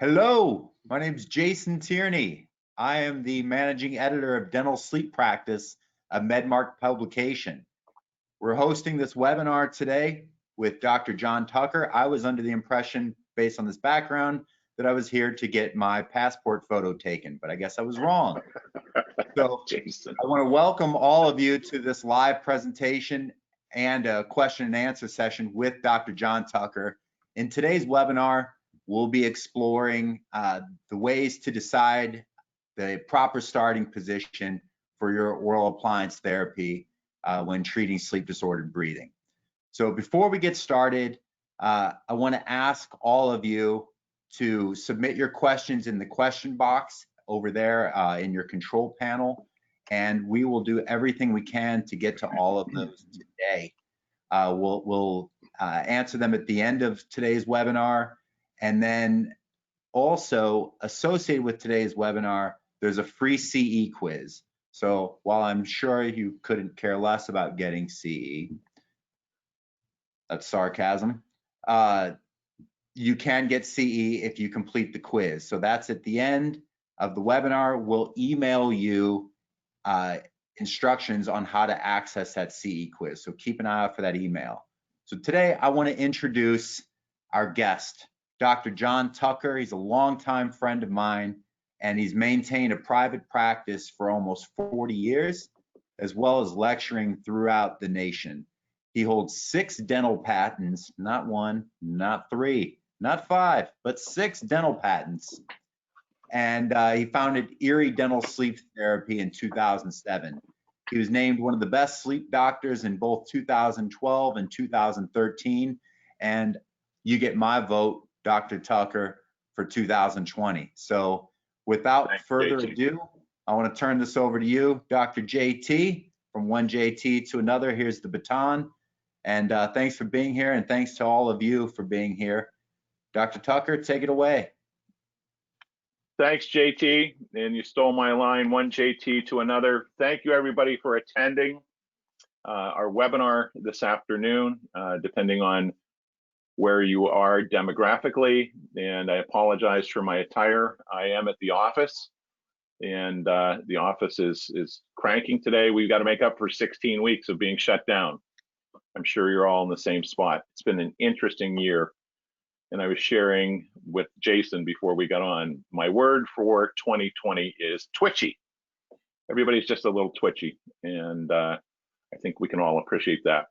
Hello, my name is Jason Tierney. I am the managing editor of Dental Sleep Practice, a MedMark publication. We're hosting this webinar today with Dr. John Tucker. I was under the impression, based on this background, that I was here to get my passport photo taken, but I guess I was wrong. So Jason. I want to welcome all of you to this live presentation and a question and answer session with Dr. John Tucker. In today's webinar, we'll be exploring the ways to decide the proper starting position for your oral appliance therapy when treating sleep disordered breathing. So before we get started, I want to ask all of you to submit your questions in the question box over there in your control panel, and we will do everything we can to get to all of those today. We'll answer them at the end of today's webinar. And then also associated with today's webinar, there's a free CE quiz. So while I'm sure you couldn't care less about getting CE, that's sarcasm, you can get CE if you complete the quiz. So that's at the end of the webinar. We'll email you instructions on how to access that CE quiz. So keep an eye out for that email. So today I want to introduce our guest, Dr. John Tucker. He's a longtime friend of mine, and he's maintained a private practice for almost 40 years, as well as lecturing throughout the nation. He holds 6 dental patents, not 1, not 3, not 5, but 6 dental patents. And he founded Erie Dental Sleep Therapy in 2007. He was named one of the best sleep doctors in both 2012 and 2013. And you get my vote, Dr. Tucker, for 2020. So without further ado, I want to turn this over to you, Dr. JT. From one JT to another, here's the baton. And thanks for being here, and thanks to all of you for being here. Dr. Tucker, take it away. Thanks, JT. And you stole my line, one JT to another. Thank you, everybody, for attending our webinar this afternoon, depending on where you are demographically. And I apologize for my attire. I am at the office, and the office is cranking today. We've got to make up for 16 weeks of being shut down. I'm sure you're all in the same spot. It's been an interesting year. And I was sharing with Jason before we got on, my word for 2020 is twitchy. Everybody's just a little twitchy, and I think we can all appreciate that.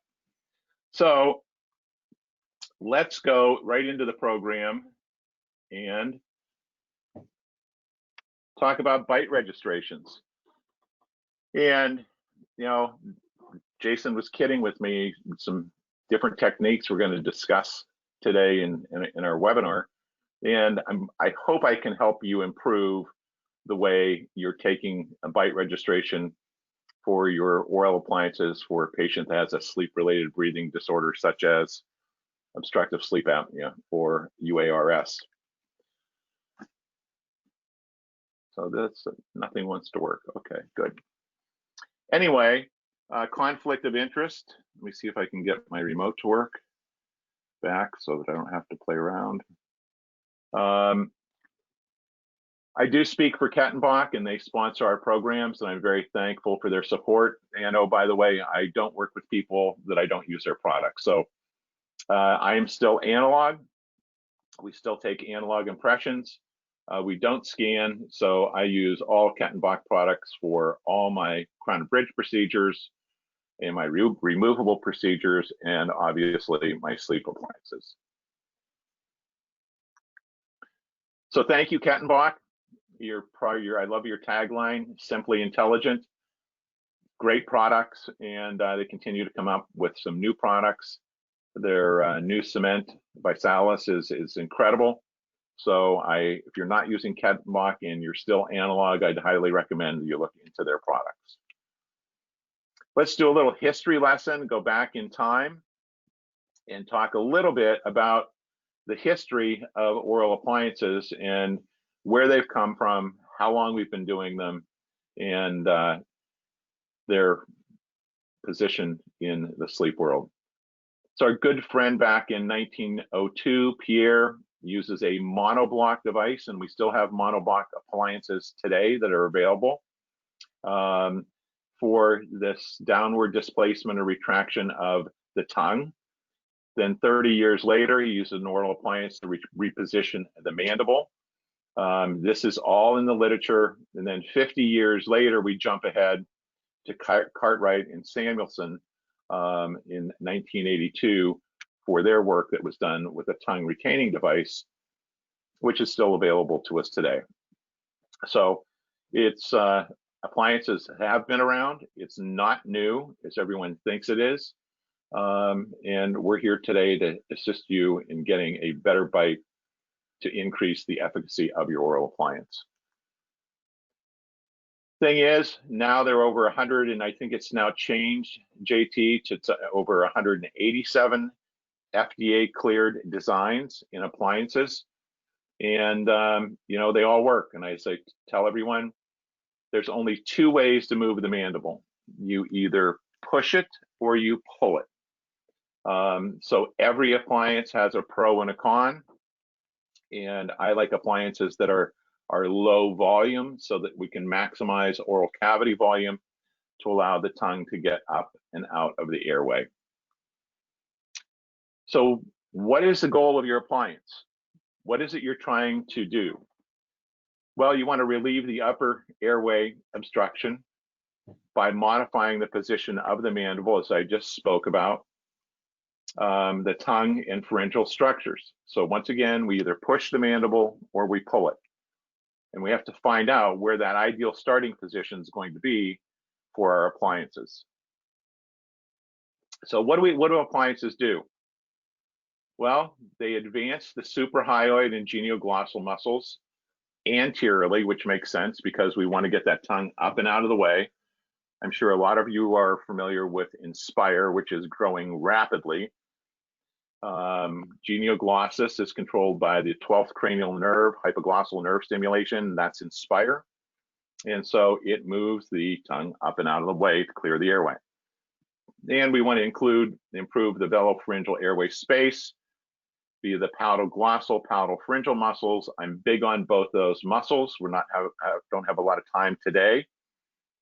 So let's go right into the program and talk about bite registrations. And, you know, Jason was kidding with me, some different techniques we're going to discuss today in our webinar. And I hope I can help you improve the way you're taking a bite registration for your oral appliances for a patient that has a sleep-related breathing disorder, such as obstructive sleep apnea or UARS. So that's nothing wants to work. Okay, good. Anyway, conflict of interest. Let me see if I can get my remote to work back so that I don't have to play around. I do speak for Kettenbach, and they sponsor our programs, and I'm very thankful for their support. And oh, by the way, I don't work with people that I don't use their products. So I am still analog. We still take analog impressions. We don't scan, so I use all Kettenbach products for all my crown and bridge procedures and my removable procedures, and obviously my sleep appliances. So thank you, Kettenbach. I love your tagline, simply intelligent. Great products, and they continue to come up with some new products. Their new cement, Visalis, is incredible. So if you're not using Kettenbach and you're still analog, I'd highly recommend that you look into their products. Let's do a little history lesson, go back in time, and talk a little bit about the history of oral appliances and where they've come from, how long we've been doing them, and their position in the sleep world. So our good friend back in 1902, Pierre uses a monoblock device, and we still have monoblock appliances today that are available for this downward displacement or retraction of the tongue. Then 30 years later, he uses an oral appliance to reposition the mandible. This is all in the literature. And then 50 years later, we jump ahead to Cartwright and Samuelson in 1982 for their work that was done with a tongue retaining device, which is still available to us today. So it's appliances have been around. It's not new as everyone thinks it is. And we're here today to assist you in getting a better bite to increase the efficacy of your oral appliance. Thing is, now there are over 100, and I think it's now changed, JT, to over 187 FDA cleared designs in appliances. And, you know, they all work. And I say, tell everyone, there's only two ways to move the mandible. You either push it or you pull it. So every appliance has a pro and a con. And I like appliances that are low volume so that we can maximize oral cavity volume to allow the tongue to get up and out of the airway. So what is the goal of your appliance? What is it you're trying to do? Well, you want to relieve the upper airway obstruction by modifying the position of the mandible, as I just spoke about, the tongue and pharyngeal structures. So once again, we either push the mandible or we pull it. And we have to find out where that ideal starting position is going to be for our appliances. So what do appliances do? Well, they advance the suprahyoid and genioglottal muscles anteriorly, which makes sense because we want to get that tongue up and out of the way. I'm sure a lot of you are familiar with Inspire, which is growing rapidly. Genioglossus is controlled by the 12th cranial nerve, hypoglossal nerve stimulation. That's Inspire. And so it moves the tongue up and out of the way to clear the airway. And we want to improve the velopharyngeal airway space via the palatal-glossal, palatal-pharyngeal muscles. I'm big on both those muscles. Don't have a lot of time today,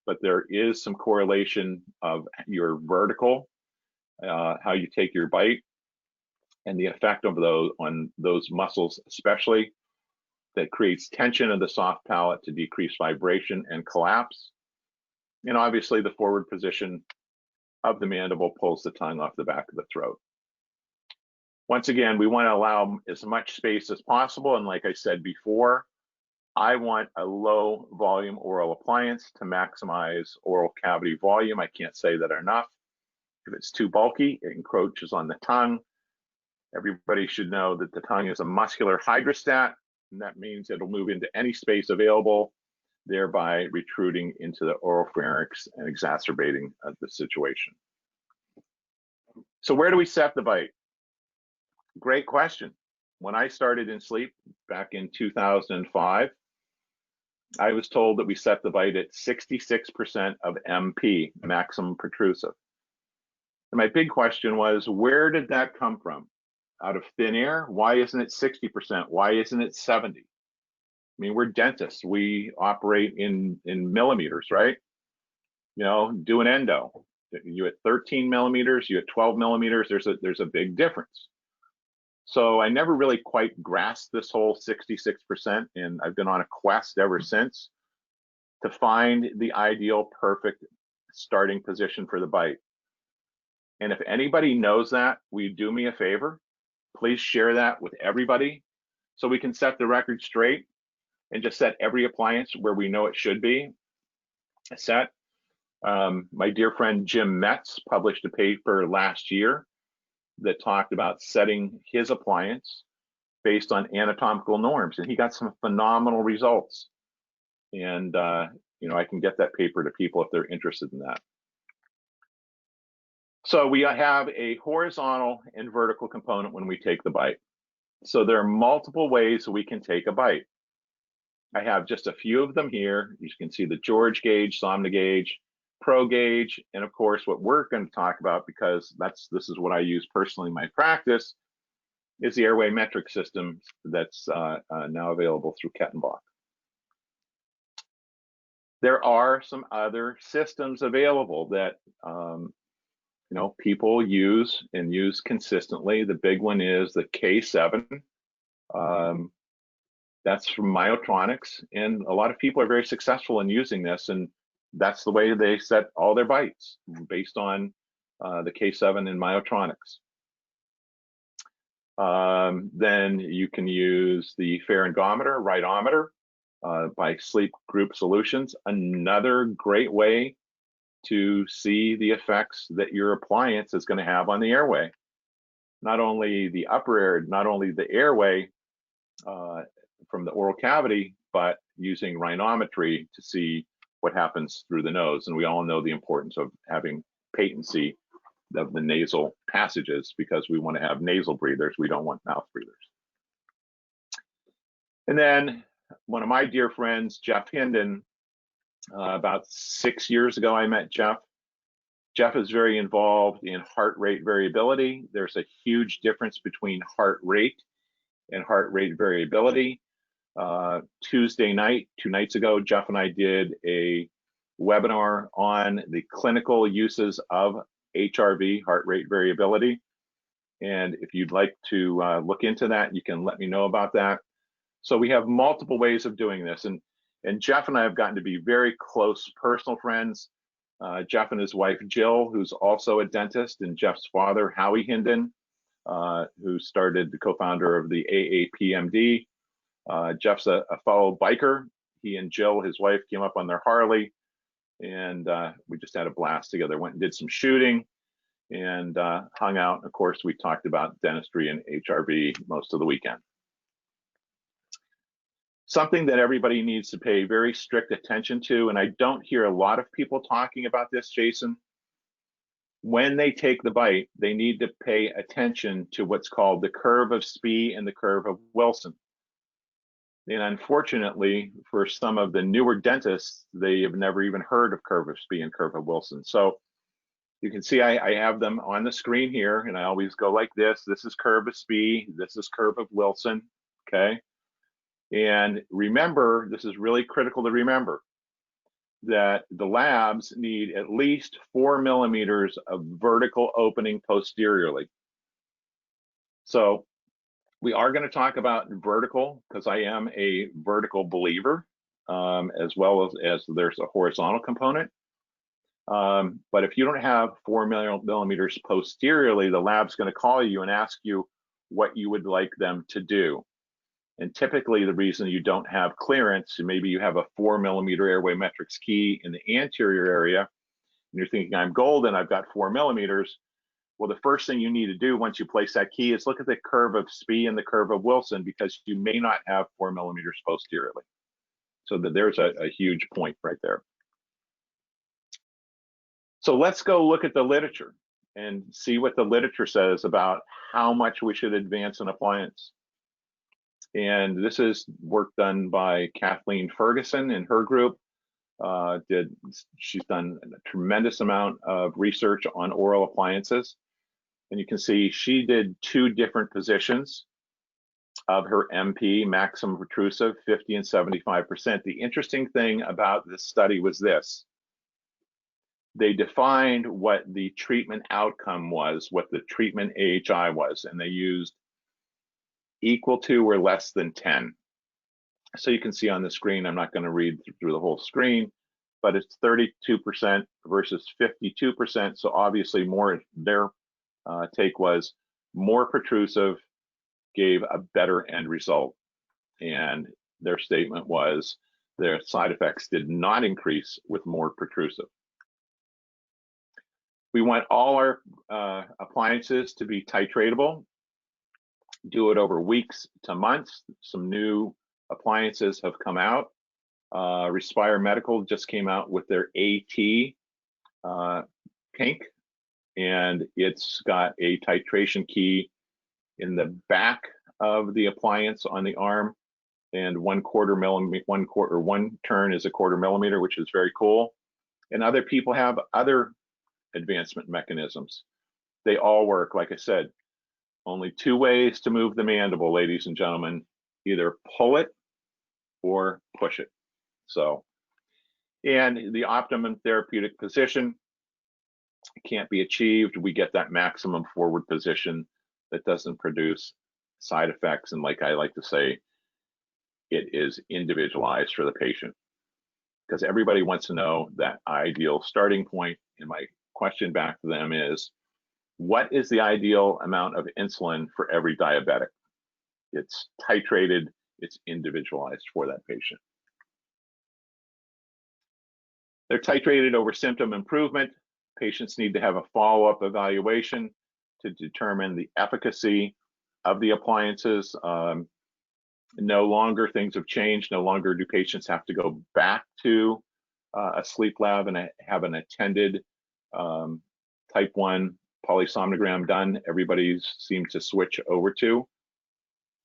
but there is some correlation of your vertical, how you take your bite, and the effect of those on those muscles, especially, that creates tension of the soft palate to decrease vibration and collapse. And obviously, the forward position of the mandible pulls the tongue off the back of the throat. Once again, we want to allow as much space as possible. And like I said before, I want a low volume oral appliance to maximize oral cavity volume. I can't say that enough. If it's too bulky, it encroaches on the tongue. Everybody should know that the tongue is a muscular hydrostat, and that means it'll move into any space available, thereby retruding into the oropharynx and exacerbating the situation. So where do we set the bite? Great question. When I started in sleep back in 2005, I was told that we set the bite at 66% of MP, maximum protrusive. And my big question was, where did that come from? Out of thin air? Why isn't it 60%? Why isn't it 70? I mean, we're dentists. We operate in millimeters, right? You know, do an endo. You at 13 millimeters, you at 12 millimeters, there's a big difference. So I never really quite grasped this whole 66%, and I've been on a quest ever since to find the ideal perfect starting position for the bite. And if anybody knows that, will you do me a favor? Please share that with everybody so we can set the record straight and just set every appliance where we know it should be set. My dear friend Jim Metz published a paper last year that talked about setting his appliance based on anatomical norms, and he got some phenomenal results. And you know, I can get that paper to people if they're interested in that. So we have a horizontal and vertical component when we take the bite. So there are multiple ways we can take a bite. I have just a few of them here. You can see the George gauge, Somna gauge, Pro gauge, and of course what we're going to talk about, because this is what I use personally in my practice, is the airway metric system that's now available through Kettenbach. There are some other systems available that people use and use consistently. The big one is the K7. That's from Myotronics, and a lot of people are very successful in using this, and that's the way they set all their bites, based on the K7 and Myotronics. Then you can use the pharyngometer, RHINOMETer, by Sleep Group Solutions. Another great way to see the effects that your appliance is going to have on the airway. Not only the upper air, not only the airway from the oral cavity, but using rhinometry to see what happens through the nose. And we all know the importance of having patency of the nasal passages, because we want to have nasal breathers. We don't want mouth breathers. And then one of my dear friends, Jeff Hinden, about 6 years ago, I met Jeff. Jeff is very involved in heart rate variability. There's a huge difference between heart rate and heart rate variability. Tuesday night, 2 nights ago, Jeff and I did a webinar on the clinical uses of HRV, heart rate variability. And if you'd like to look into that, you can let me know about that. So we have multiple ways of doing this. And Jeff and I have gotten to be very close personal friends. Jeff and his wife, Jill, who's also a dentist, and Jeff's father, Howie Hinden, who started the co-founder of the AAPMD. Jeff's a fellow biker. He and Jill, his wife, came up on their Harley, and we just had a blast together. Went and did some shooting and hung out. Of course, we talked about dentistry and HRV most of the weekend. Something that everybody needs to pay very strict attention to, and I don't hear a lot of people talking about this, Jason. When they take the bite, they need to pay attention to what's called the curve of Spee and the curve of Wilson. And unfortunately, for some of the newer dentists, they have never even heard of curve of Spee and curve of Wilson. So you can see I have them on the screen here, and I always go like this. This is curve of Spee, this is curve of Wilson, okay? And remember, this is really critical to remember, that the labs need at least 4 millimeters of vertical opening posteriorly. So we are going to talk about vertical, because I am a vertical believer, as well as there's a horizontal component. But if you don't have 4 millimeters posteriorly, the lab's going to call you and ask you what you would like them to do. And typically the reason you don't have clearance, maybe you have a 4 millimeter airway metrics key in the anterior area, and you're thinking, I'm golden, I've got 4 millimeters. Well, the first thing you need to do once you place that key is look at the curve of Spee and the curve of Wilson, because you may not have 4 millimeters posteriorly. So there's a huge point right there. So let's go look at the literature and see what the literature says about how much we should advance an appliance. And this is work done by Kathleen Ferguson and her group. She's done a tremendous amount of research on oral appliances. And you can see she did 2 different positions of her MP, maximum protrusive, 50 and 75%. The interesting thing about this study was this. They defined what the treatment outcome was, what the treatment AHI was, and they used equal to or less than 10. So you can see on the screen, I'm not going to read through the whole screen, but it's 32% versus 52%. So obviously more, their take was more protrusive gave a better end result. And their statement was their side effects did not increase with more protrusive. We want all our appliances to be titratable. Do it over weeks to months. Some new appliances have come out. Respire Medical just came out with their AT Pink, and it's got a titration key in the back of the appliance on the arm, and 1/4 millimeter, one turn is a 1/4 millimeter, which is very cool. And other people have other advancement mechanisms. They all work, like I said, Only two ways to move the mandible, ladies and gentlemen, either pull it or push it. So, and the optimum therapeutic position can't be achieved. We get that maximum forward position that doesn't produce side effects. And like I like to say, it is individualized for the patient, because everybody wants to know that ideal starting point. And my question back to them is, what is the ideal amount of insulin for every diabetic? It's titrated, it's individualized for that patient. They're titrated over symptom improvement. Patients need to have a follow-up evaluation to determine the efficacy of the appliances. No longer things have changed. No longer do patients have to go back to a sleep lab and have an attended type 1 polysomnogram done. Everybody seems to switch over to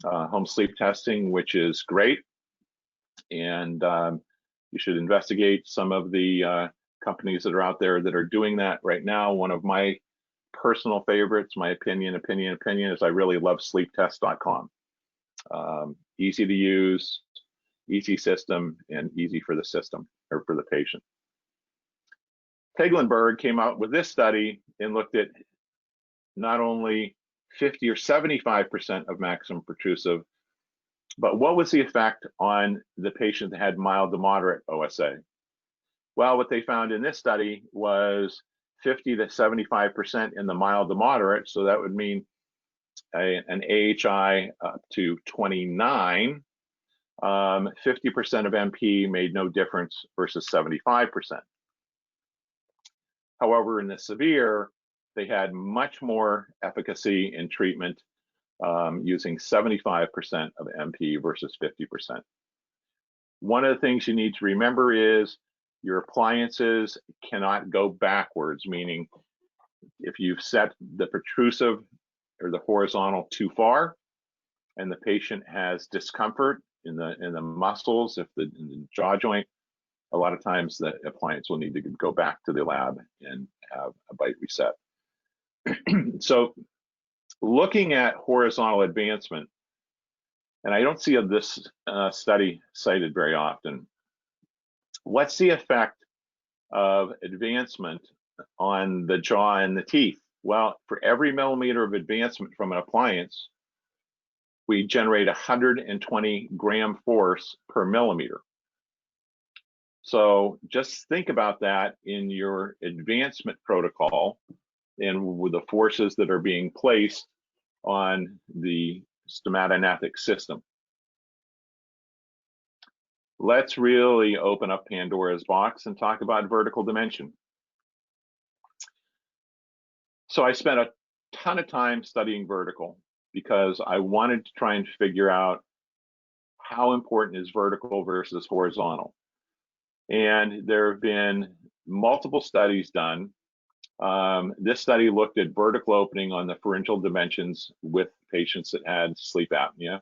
home sleep testing, which is great. And you should investigate some of the companies that are out there that are doing that right now. One of my personal favorites, my opinion is I really love sleeptest.com. Easy to use, easy system, and easy for the system or for the patient. Tegelenberg came out with this study and looked at not only 50 or 75% of maximum protrusive, but what was the effect on the patient that had mild to moderate OSA? Well, what they found in this study was 50 to 75% in the mild to moderate. So that would mean an AHI up to 29. 50% of MP made no difference versus 75%. However, in the severe, they had much more efficacy in treatment using 75% of MP versus 50%. One of the things you need to remember is your appliances cannot go backwards, meaning if you've set the protrusive or the horizontal too far and the patient has discomfort in the muscles, in the jaw joint, a lot of times the appliance will need to go back to the lab and have a bite reset. So looking at horizontal advancement, and I don't see this study cited very often, what's the effect of advancement on the jaw and the teeth? Well, for every millimeter of advancement from an appliance, we generate 120 gram force per millimeter. So just think about that in your advancement protocol and with the forces that are being placed on the stomatognathic system. Let's really open up Pandora's box and talk about vertical dimension. So I spent a ton of time studying vertical because I wanted to try and figure out how important is vertical versus horizontal. And there have been multiple studies done. This study looked at vertical opening on the pharyngeal dimensions with patients that had sleep apnea.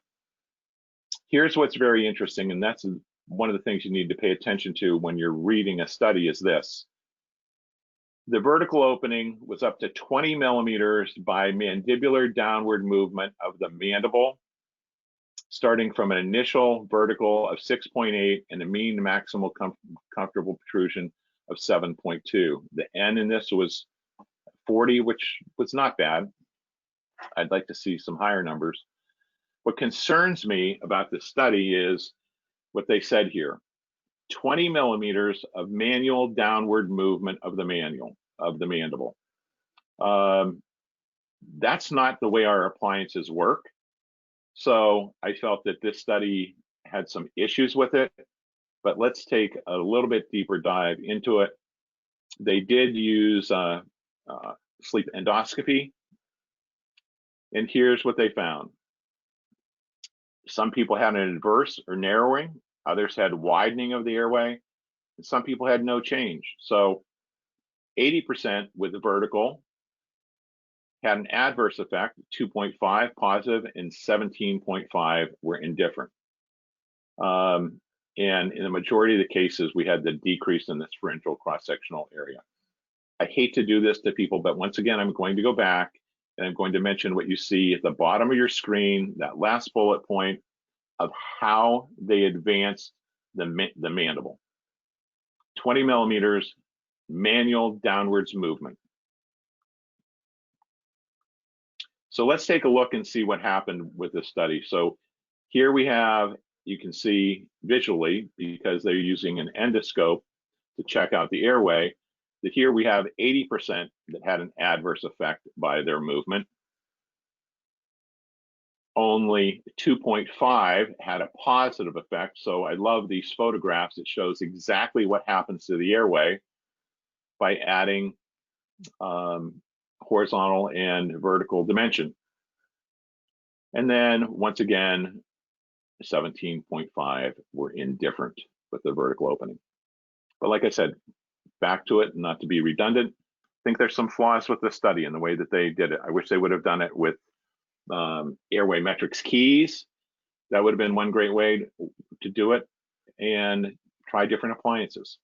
Here's what's very interesting, and that's one of the things you need to pay attention to when you're reading a study is this. The vertical opening was up to 20 millimeters by mandibular downward movement of the mandible, starting from an initial vertical of 6.8 and a mean maximal comfortable protrusion of 7.2. The N in this was 40, which was not bad. I'd like to see some higher numbers. What concerns me about this study is what they said here. 20 millimeters of manual downward movement of the mandible. That's not the way our appliances work. So I felt that this study had some issues with it, but let's take a little bit deeper dive into it. They did use sleep endoscopy, and here's what they found. Some people had an inverse or narrowing, others had widening of the airway, and some people had no change. So 80% with the vertical had an adverse effect, 2.5 positive and 17.5 were indifferent. And in the majority of the cases, we had the decrease in this pharyngeal cross-sectional area. I hate to do this to people, but once again, I'm going to go back And I'm going to mention what you see at the bottom of your screen, that last bullet point of how they advanced the mandible. 20 millimeters, manual downwards movement. So let's take a look and see what happened with this study. So here we have, you can see visually, because they're using an endoscope to check out the airway, that here we have 80% that had an adverse effect by their movement. Only 2.5 had a positive effect. So I love these photographs. It shows exactly what happens to the airway by adding horizontal and vertical dimension. And then once again, 17.5 were indifferent with the vertical opening. But like I said, back to it, not to be redundant, I think there's some flaws with the study in the way that they did it. I wish they would have done it with airway metrics keys. That would have been one great way to do it, and try different appliances.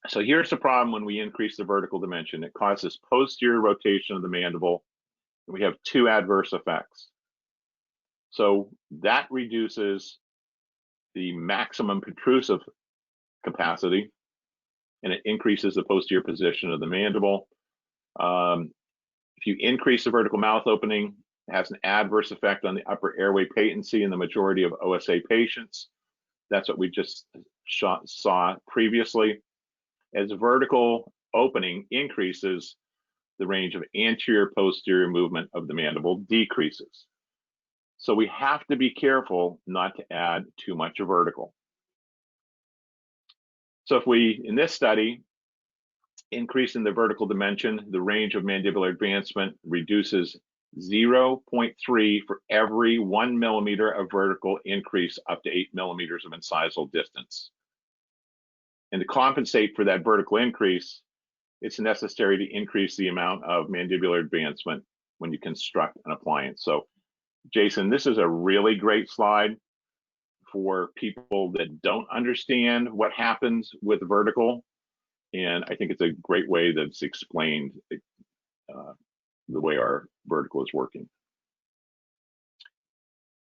So here's the problem when we increase the vertical dimension. It causes posterior rotation of the mandible, and we have two adverse effects. So that reduces the maximum protrusive capacity, and it increases the posterior position of the mandible. If you increase the vertical mouth opening, it has an adverse effect on the upper airway patency in the majority of OSA patients. That's what we just saw previously. As vertical opening increases, the range of anterior posterior movement of the mandible decreases. So we have to be careful not to add too much vertical. So if we, in this study, increase in the vertical dimension, the range of mandibular advancement reduces 0.3 for every 1 millimeter of vertical increase up to 8 millimeters of incisal distance. And to compensate for that vertical increase, it's necessary to increase the amount of mandibular advancement when you construct an appliance. So, Jason, this is a really great slide for people that don't understand what happens with vertical. And I think it's a great way that's explained the way our vertical is working.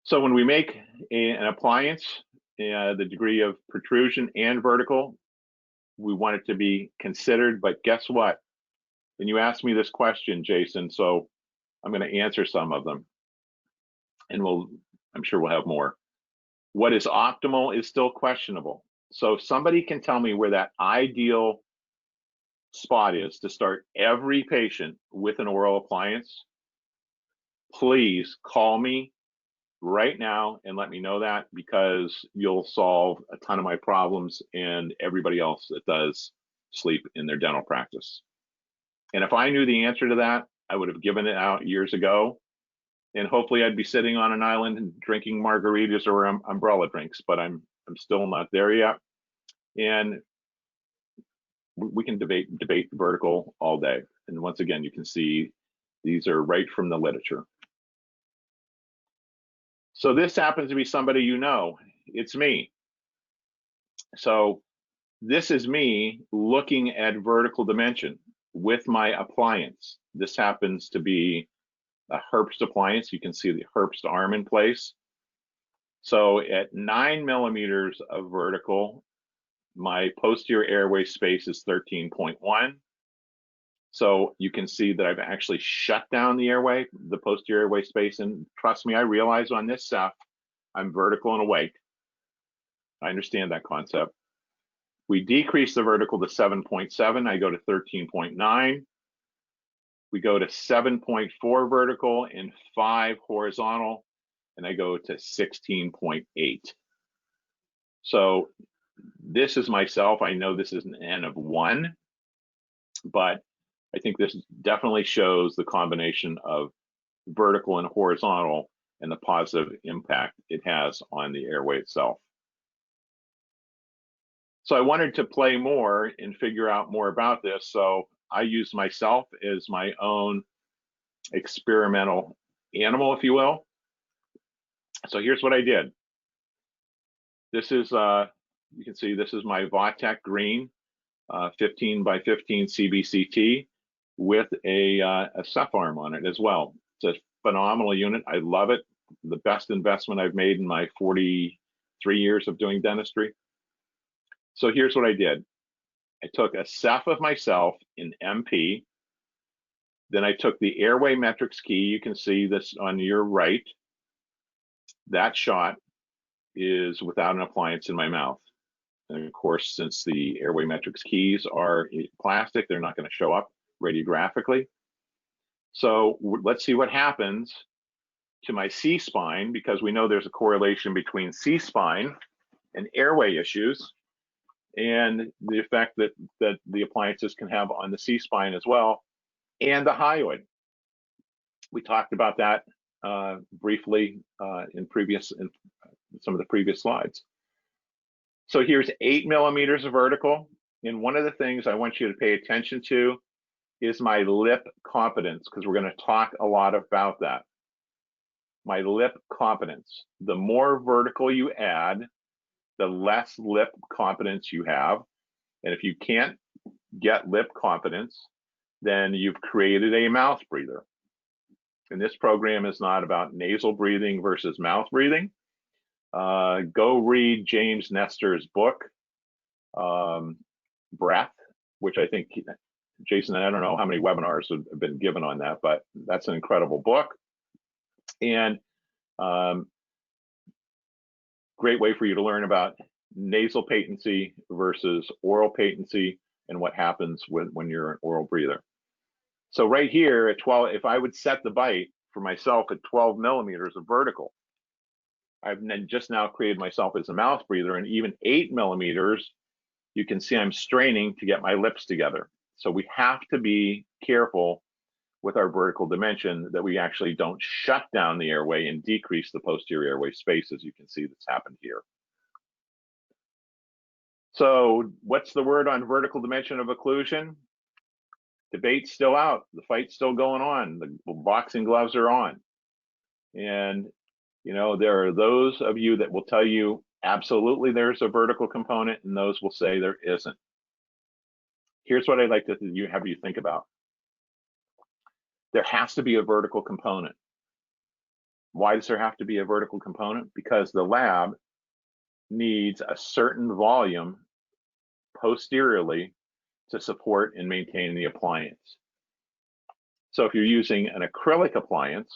So when we make an appliance, the degree of protrusion and vertical, we want it to be considered, but guess what? And you asked me this question, Jason, so I'm going to answer some of them, and I'm sure we'll have more. What is optimal is still questionable. So if somebody can tell me where that ideal spot is to start every patient with an oral appliance, please call me right now and let me know that, because you'll solve a ton of my problems and everybody else that does sleep in their dental practice. And if I knew the answer to that, I would have given it out years ago. And hopefully I'd be sitting on an island and drinking margaritas or umbrella drinks, but I'm still not there yet. And we can debate vertical all day. And once again, you can see these are right from the literature. So this happens to be somebody you know. It's me. So this is me looking at vertical dimension with my appliance. This happens to be a Herbst appliance. You can see the Herbst arm in place. So at 9 millimeters of vertical, my posterior airway space is 13.1. So you can see that I've actually shut down the airway, the posterior airway space. And trust me, I realize on this stuff, I'm vertical and awake. I understand that concept. We decrease the vertical to 7.7. I go to 13.9. We go to 7.4 vertical and 5 horizontal, and I go to 16.8. So this is myself. I know this is an N of 1, but I think this definitely shows the combination of vertical and horizontal and the positive impact it has on the airway itself. So I wanted to play more and figure out more about this. So I use myself as my own experimental animal, if you will. So here's what I did. This is, you can see this is my Vautech green 15 by 15 CBCT. with a ceph arm on it as well. It's a phenomenal unit. I love it. The best investment I've made in my 43 years of doing dentistry. So here's what I did. I took a ceph of myself in MP. Then I took the airway metrics key. You can see this on your right. That shot is without an appliance in my mouth. And of course, since the airway metrics keys are plastic, they're not going to show up radiographically. So let's see what happens to my C-spine, because we know there's a correlation between C-spine and airway issues and the effect that the appliances can have on the C-spine as well, and the hyoid. We talked about that briefly in some of the previous slides. So here's 8 millimeters of vertical. And one of the things I want you to pay attention to is my lip competence, because we're going to talk a lot about that. My lip competence. The more vertical you add, the less lip competence you have. And if you can't get lip competence, then you've created a mouth breather. And this program is not about nasal breathing versus mouth breathing. Go read James Nestor's book, Breath, which I think, Jason, I don't know how many webinars have been given on that, but that's an incredible book. And great way for you to learn about nasal patency versus oral patency and what happens when you're an oral breather. So right here at 12, if I would set the bite for myself at 12 millimeters of vertical, I've just now created myself as a mouth breather, and even 8 millimeters, you can see I'm straining to get my lips together. So we have to be careful with our vertical dimension that we actually don't shut down the airway and decrease the posterior airway space, as you can see that's happened here. So what's the word on vertical dimension of occlusion? Debate's still out. The fight's still going on. The boxing gloves are on. And, you know, there are those of you that will tell you absolutely there's a vertical component, and those will say there isn't. Here's what I'd like to have you think about. There has to be a vertical component. Why does there have to be a vertical component? Because the lab needs a certain volume posteriorly to support and maintain the appliance. So if you're using an acrylic appliance,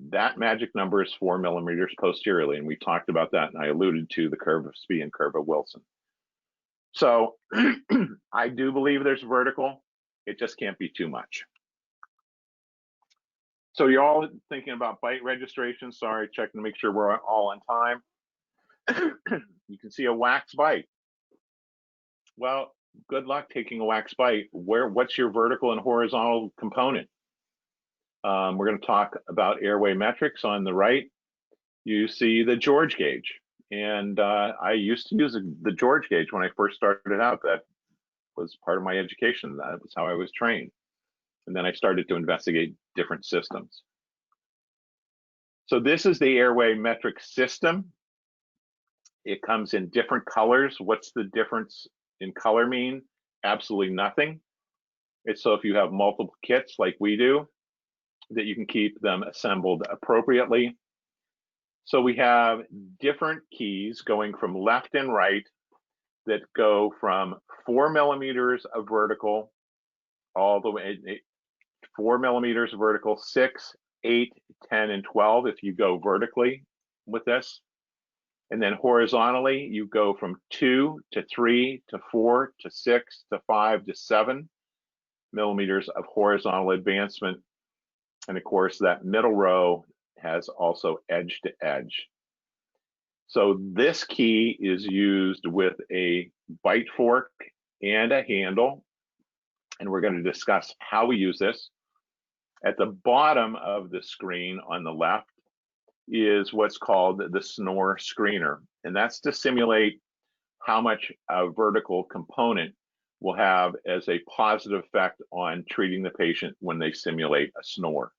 that magic number is 4 millimeters posteriorly, and we talked about that, and I alluded to the curve of Spee and curve of Wilson. So I do believe there's vertical. It just can't be too much. So you're all thinking about bite registration. Sorry, checking to make sure we're all on time. You can see a wax bite. Well, good luck taking a wax bite. What's your vertical and horizontal component? We're going to talk about airway metrics on the right. You see the George gauge. And I used to use the George gauge when I first started out. That was part of my education. That was how I was trained. And then I started to investigate different systems. So this is the airway metric system. It comes in different colors. What's the difference in color mean? Absolutely nothing. It's so if you have multiple kits like we do, that you can keep them assembled appropriately. So we have different keys going from left and right that go from 4 millimeters of vertical all the way, 4 millimeters of vertical, 6, 8, 10, and 12 if you go vertically with this. And then horizontally, you go from 2 to 3 to 4 to 6 to 5 to 7 millimeters of horizontal advancement. And of course, that middle row has also edge to edge. So this key is used with a bite fork and a handle. And we're going to discuss how we use this. At the bottom of the screen on the left is what's called the snore screener. And that's to simulate how much a vertical component will have as a positive effect on treating the patient when they simulate a snore.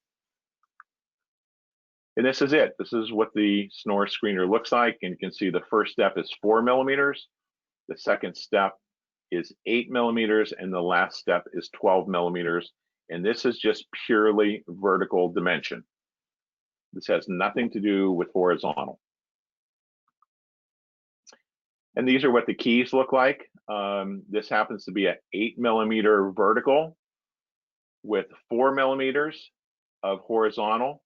And this is it. This is what the snore screener looks like. And you can see the first step is 4 millimeters. The second step is 8 millimeters and the last step is 12 millimeters. And this is just purely vertical dimension. This has nothing to do with horizontal. And these are what the keys look like. This happens to be an 8 millimeter vertical with 4 millimeters of horizontal,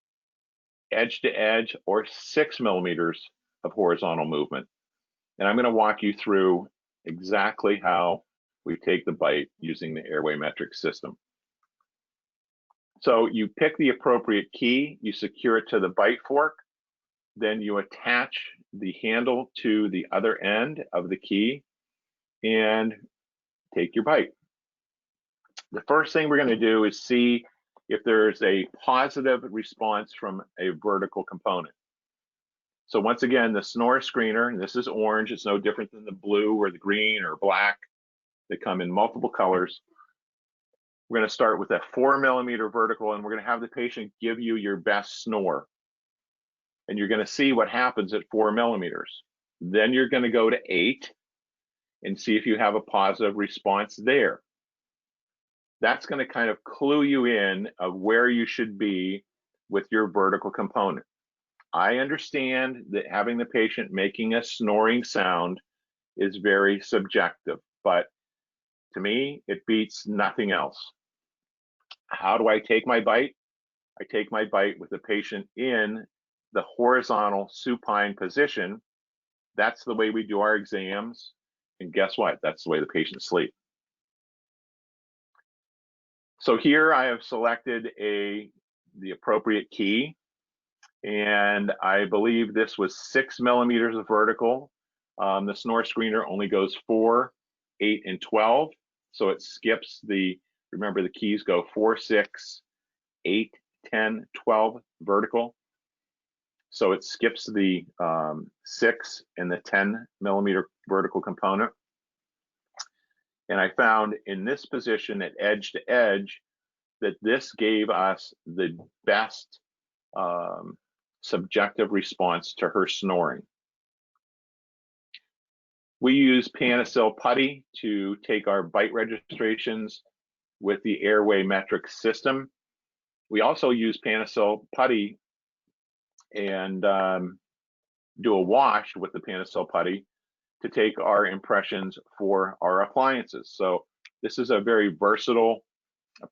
edge to edge, or 6 millimeters of horizontal movement. And I'm going to walk you through exactly how we take the bite using the airway metric system. So you pick the appropriate key, you secure it to the bite fork, then you attach the handle to the other end of the key and take your bite. The first thing we're going to do is see if there's a positive response from a vertical component. So once again, the snore screener, and this is orange, it's no different than the blue or the green or black. They come in multiple colors. We're going to start with a 4 millimeter vertical, and we're going to have the patient give you your best snore. And you're going to see what happens at 4 millimeters. Then you're going to go to 8 and see if you have a positive response there. That's going to kind of clue you in of where you should be with your vertical component. I understand that having the patient making a snoring sound is very subjective, but to me, it beats nothing else. How do I take my bite? I take my bite with the patient in the horizontal supine position. That's the way we do our exams. And guess what? That's the way the patients sleep. So here I have selected the appropriate key. And I believe this was 6 millimeters of vertical. The snore screener only goes 4, 8, and 12. So it skips remember the keys go 4, 6, 8, 10, 12 vertical. So it skips the 6 and the 10 millimeter vertical component. And I found in this position at edge to edge that this gave us the best subjective response to her snoring. We use Panasil putty to take our bite registrations with the airway metric system. We also use Panasil putty and do a wash with the Panasil putty to take our impressions for our appliances. So this is a very versatile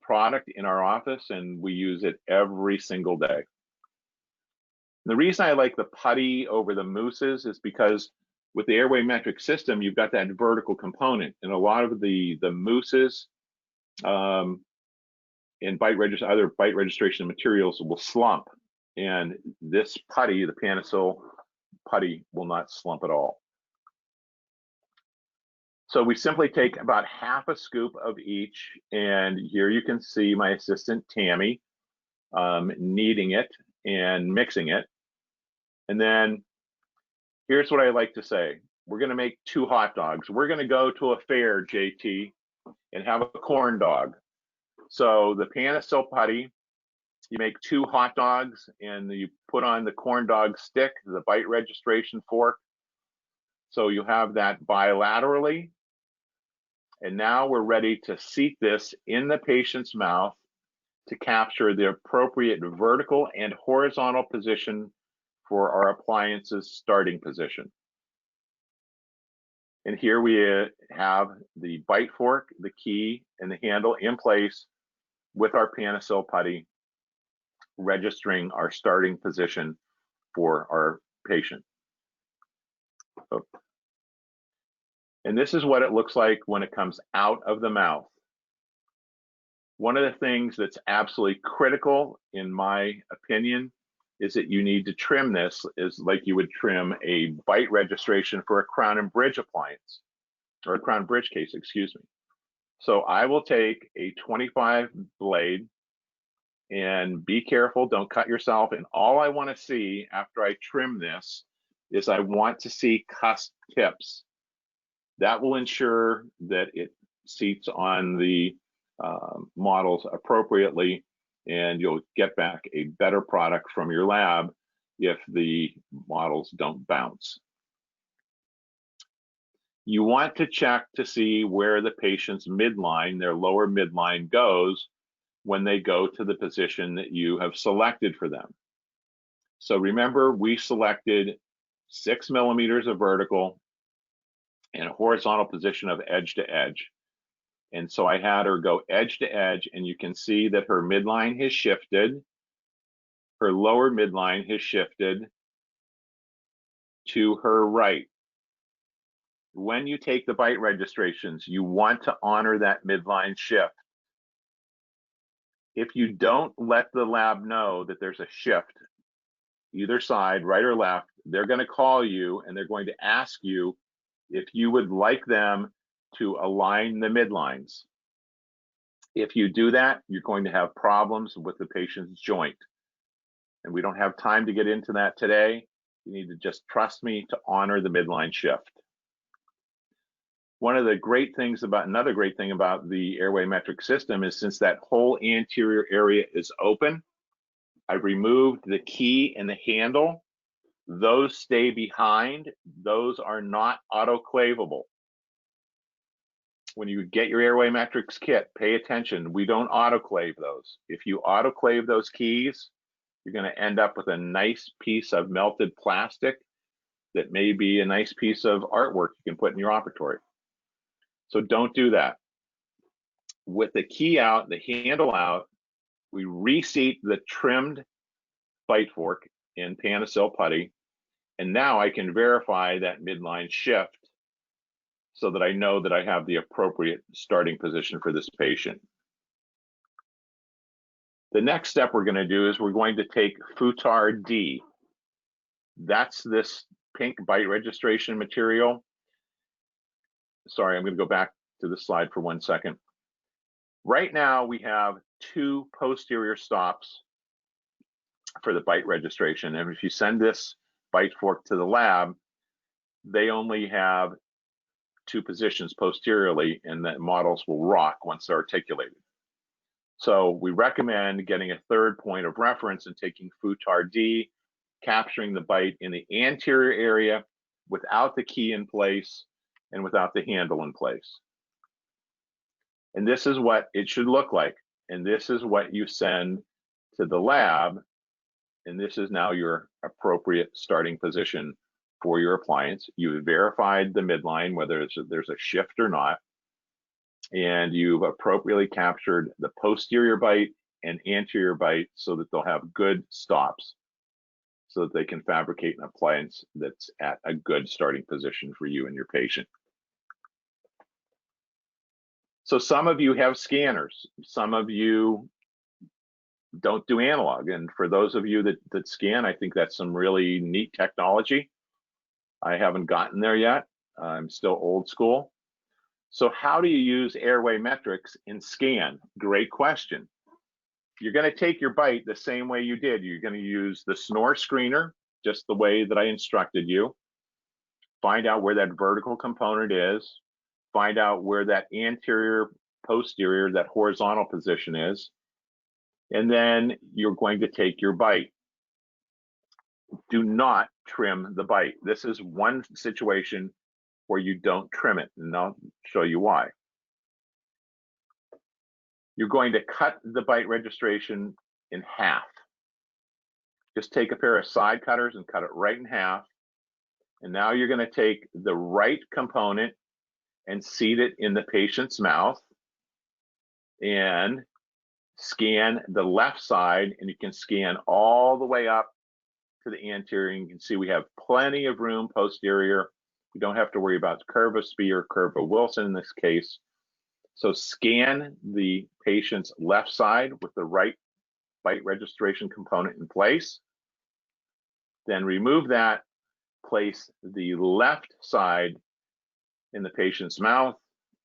product in our office, and we use it every single day. The reason I like the putty over the mousses is because with the airway metric system, you've got that vertical component, and a lot of the mousses and other bite registration materials will slump, and this putty, the Panasil putty, will not slump at all. So we simply take about half a scoop of each, and here you can see my assistant Tammy kneading it and mixing it. And then here's what I like to say. We're going to make 2 hot dogs. We're going to go to a fair, JT, and have a corn dog. So the Panasil putty, you make 2 hot dogs, and you put on the corn dog stick, the bite registration fork. So you have that bilaterally. And now we're ready to seat this in the patient's mouth to capture the appropriate vertical and horizontal position for our appliance's starting position. And here we have the bite fork, the key, and the handle in place with our Panasil putty, registering our starting position for our patient. And this is what it looks like when it comes out of the mouth. One of the things that's absolutely critical, in my opinion, is that you need to trim this is like you would trim a bite registration for a crown and bridge appliance, or a crown bridge case, excuse me. So I will take a 25 blade, and be careful, don't cut yourself. And all I want to see after I trim this is I want to see cusp tips. That will ensure that it seats on the models appropriately, and you'll get back a better product from your lab if the models don't bounce. You want to check to see where the patient's midline, their lower midline, goes when they go to the position that you have selected for them. So remember, we selected 6 millimeters of vertical and a horizontal position of edge to edge. And so I had her go edge to edge, and you can see that her midline has shifted. Her lower midline has shifted to her right. When you take the bite registrations, you want to honor that midline shift. If you don't let the lab know that there's a shift, either side, right or left, they're going to call you and they're going to ask you if you would like them to align the midlines. If you do that, you're going to have problems with the patient's joint. And we don't have time to get into that today. You need to just trust me to honor the midline shift. Another great thing about the airway metric system is, since that whole anterior area is open, I've removed the key and the handle. Those stay behind. Those are not autoclavable. When you get your airway metrics kit, pay attention. We don't autoclave those. If you autoclave those keys, you're going to end up with a nice piece of melted plastic that may be a nice piece of artwork you can put in your operatory. So don't do that. With the key out, the handle out, we reseat the trimmed bite fork in Panasil putty, and now I can verify that midline shift so that I know that I have the appropriate starting position for this patient. The next step we're going to do is we're going to take Futar D. That's this pink bite registration material. Sorry, I'm going to go back to the slide for 1 second. Right now, we have 2 posterior stops for the bite registration. And if you send this bite fork to the lab, they only have 2 positions posteriorly, and the models will rock once they're articulated. So we recommend getting a 3rd point of reference and taking Futar D, capturing the bite in the anterior area without the key in place and without the handle in place. And this is what it should look like. And this is what you send to the lab. And this is now your appropriate starting position for your appliance. You've verified the midline, whether there's a shift or not. And you've appropriately captured the posterior bite and anterior bite so that they'll have good stops, so that they can fabricate an appliance that's at a good starting position for you and your patient. So some of you have scanners, some of you don't do analog. And for those of you that scan, I think that's some really neat technology. I haven't gotten there yet. I'm still old school. So how do you use airway metrics in scan? Great question. You're going to take your bite the same way you did. You're going to use the snore screener, just the way that I instructed you. Find out where that vertical component is. Find out where that anterior, posterior, that horizontal position is. And then you're going to take your bite. Do not trim the bite. This is one situation where you don't trim it, and I'll show you why. You're going to cut the bite registration in half. Just take a pair of side cutters and cut it right in half. And now you're going to take the right component and seat it in the patient's mouth and scan the left side, and you can scan all the way up to the anterior. You can see we have plenty of room posterior. You don't have to worry about curve of Spee or curve of Wilson in this case. So scan the patient's left side with the right bite registration component in place. Then remove that, place the left side in the patient's mouth,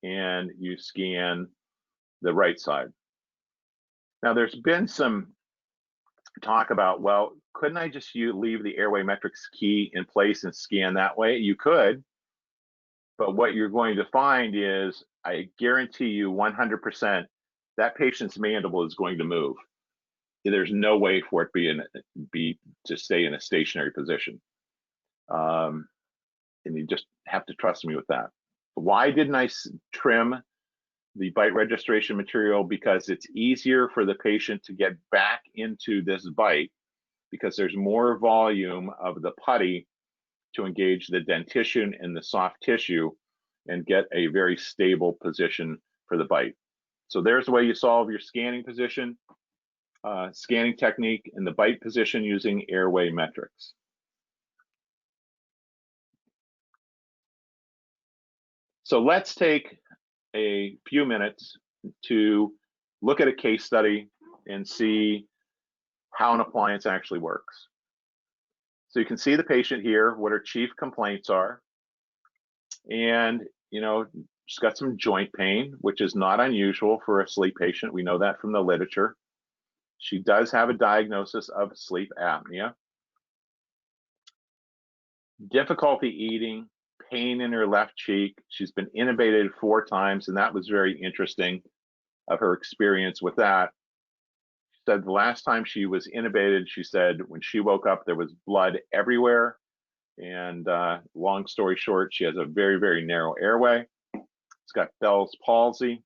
and you scan the right side. Now, there's been some talk about, well, couldn't I just leave the airway metrics key in place and scan that way? You could, but what you're going to find is, I guarantee you 100%, that patient's mandible is going to move. There's no way for it to stay in a stationary position. And you just have to trust me with that. Why didn't I trim the bite registration material? Because it's easier for the patient to get back into this bite because there's more volume of the putty to engage the dentition and the soft tissue and get a very stable position for the bite. So there's the way you solve your scanning position, scanning technique, and the bite position using airway metrics. So let's take a few minutes to look at a case study and see how an appliance actually works. So you can see the patient here, what her chief complaints are. And, you know, she's got some joint pain, which is not unusual for a sleep patient. We know that from the literature. She does have a diagnosis of sleep apnea. Difficulty eating, pain in her left cheek. She's been intubated 4 times, and that was very interesting of her experience with that. She said the last time she was intubated, she said when she woke up, there was blood everywhere. And long story short, she has a very, very narrow airway. She's got Bell's palsy,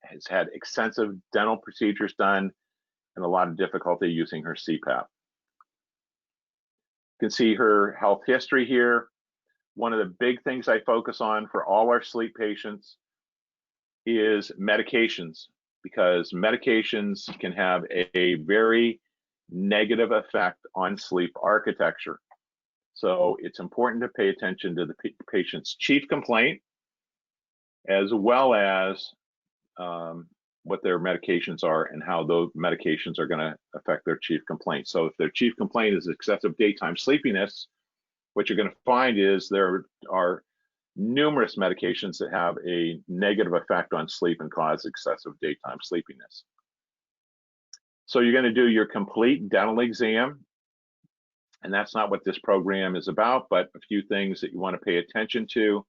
has had extensive dental procedures done, and a lot of difficulty using her CPAP. You can see her health history here. One of the big things I focus on for all our sleep patients is medications, because medications can have a very negative effect on sleep architecture. So it's important to pay attention to the patient's chief complaint, as well as what their medications are and how those medications are going to affect their chief complaint. So if their chief complaint is excessive daytime sleepiness, what you're going to find is there are numerous medications that have a negative effect on sleep and cause excessive daytime sleepiness. So you're going to do your complete dental exam. And that's not what this program is about, but a few things that you want to pay attention to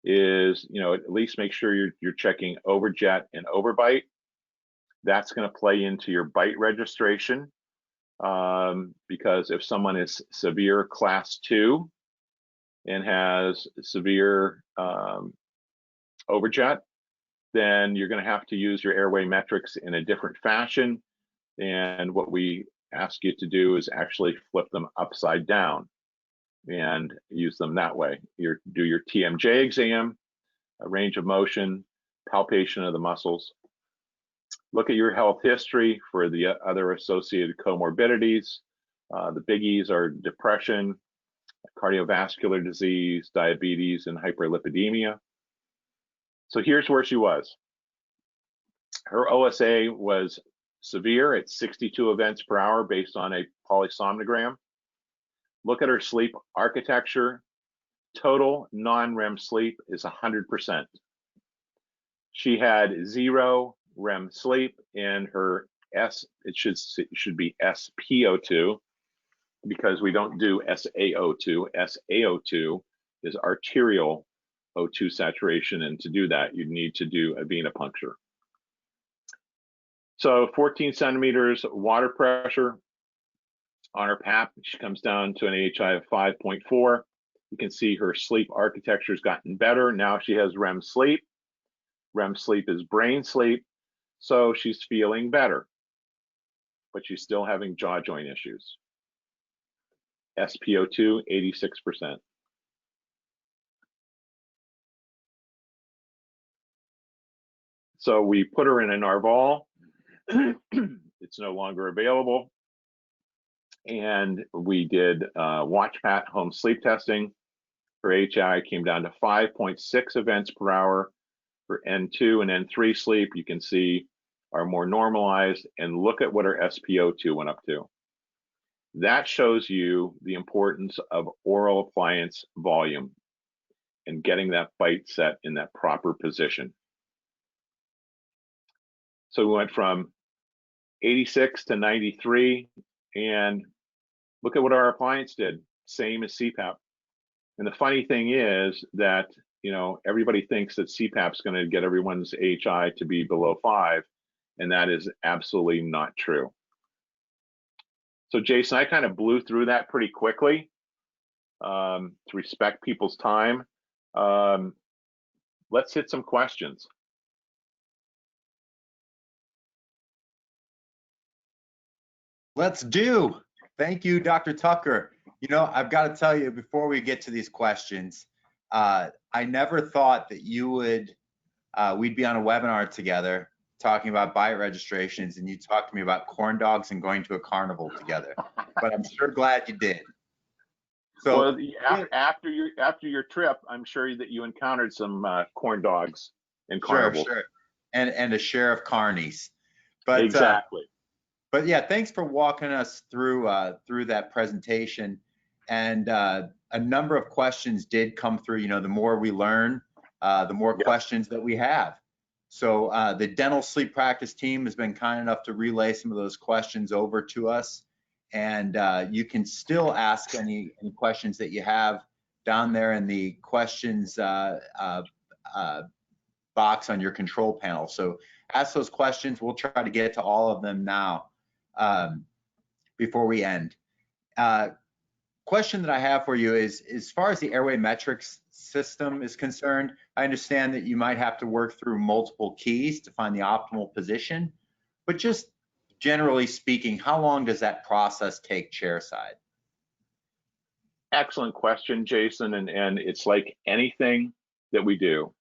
is, you know, at least make sure you're checking overjet and overbite. That's going to play into your bite registration, because if someone is severe class 2 and has severe overjet, then you're going to have to use your airway metrics in a different fashion. And what we ask you to do is actually flip them upside down and use them that way. Do your TMJ exam, a range of motion, palpation of the muscles. Look at your health history for the other associated comorbidities. The biggies are depression, cardiovascular disease, diabetes, and hyperlipidemia. So here's where she was. Her OSA was severe at 62 events per hour based on a polysomnogram. Look at her sleep architecture. Total non-REM sleep is 100%. She had 0 REM sleep, and her it should be SpO2, because we don't do SaO2. SaO2 is arterial O2 saturation, and to do that, you need to do a venipuncture. So 14 centimeters water pressure on her PAP. She comes down to an AHI of 5.4. You can see her sleep architecture has gotten better. Now she has REM sleep. REM sleep is brain sleep. So she's feeling better, but she's still having jaw joint issues. SpO2, 86%. So we put her in a narval. It's no longer available. And we did WatchPat home sleep testing. Her AHI came down to 5.6 events per hour. For N2 and N3 sleep, you can see are more normalized, and look at what her SpO2 went up to. That shows you the importance of oral appliance volume and getting that bite set in that proper position. So we went from 86 to 93, and look at what our appliance did, same as CPAP. And the funny thing is that, you know, everybody thinks that CPAP is going to get everyone's AHI to be below 5, and that is absolutely not true. So Jason, I kind of blew through that pretty quickly to respect people's time. let's hit some questions. Let's do. Thank you, Dr. Tucker. You know, I've got to tell you, before we get to these questions, I never thought that you would, we'd be on a webinar together talking about bite registrations, and you talked to me about corn dogs and going to a carnival together. But I'm sure glad you did. So well, after your trip, I'm sure that you encountered some corn dogs and carnivals. Sure. And a share of carnies. But exactly. But yeah, thanks for walking us through that presentation. And a number of questions did come through. You know, the more we learn, the more questions that we have. So the dental sleep practice team has been kind enough to relay some of those questions over to us. And you can still ask any questions that you have down there in the questions box on your control panel. So ask those questions. We'll try to get to all of them now before we end. Question that I have for you is, as far as the airway metrics system is concerned, I understand that you might have to work through multiple keys to find the optimal position, but just generally speaking, how long does that process take chairside? Excellent question, Jason. And it's like anything that we do,